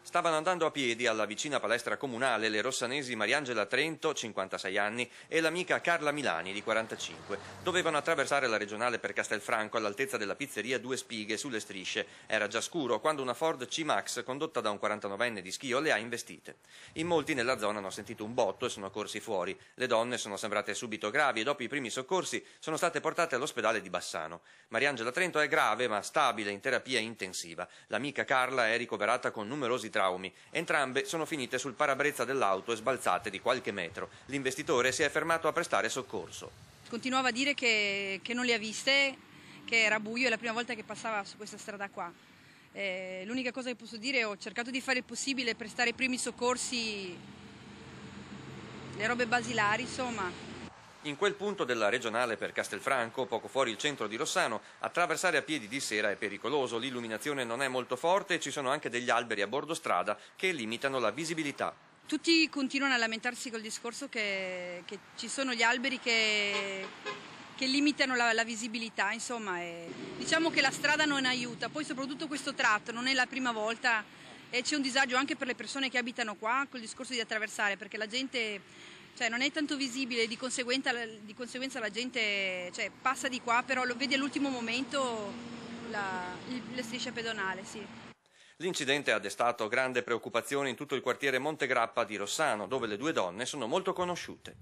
Stavano andando a piedi alla vicina palestra comunale le rossanesi Mariangela Trento, 56 anni, e l'amica Carla Milani, di 45. Dovevano attraversare la regionale per Castelfranco all'altezza della pizzeria Due Spighe sulle Strisce. Era già scuro quando una Ford C-Max condotta da un 49enne di Schio le ha investite. In molti nella zona hanno sentito un botto e sono corsi fuori. Le donne sono sembrate subito gravi e dopo i primi soccorsi sono state portate all'ospedale di Bassano. Mariangela Trento è grave ma stabile in terapia intensiva. L'amica Carla è ricoverata con numerosi traumi. Entrambe sono finite sul parabrezza dell'auto e sbalzate di qualche metro. L'investitore si è fermato a prestare soccorso. Continuava a dire che non le ha viste, che era buio, è la prima volta che passava su questa strada qua. L'unica cosa che posso dire è che ho cercato di fare il possibile, prestare i primi soccorsi, le robe basilari, insomma. In quel punto della regionale per Castelfranco, poco fuori il centro di Rossano, attraversare a piedi di sera è pericoloso, l'illuminazione non è molto forte e ci sono anche degli alberi a bordo strada che limitano la visibilità. Tutti continuano a lamentarsi col discorso che ci sono gli alberi che limitano la visibilità, insomma, diciamo che la strada non aiuta, poi soprattutto questo tratto non è la prima volta e c'è un disagio anche per le persone che abitano qua col discorso di attraversare, perché la gente non è tanto visibile, di conseguenza la gente passa di qua, però lo vede all'ultimo momento la striscia pedonale, sì. L'incidente ha destato grande preoccupazione in tutto il quartiere Montegrappa di Rossano, dove le due donne sono molto conosciute.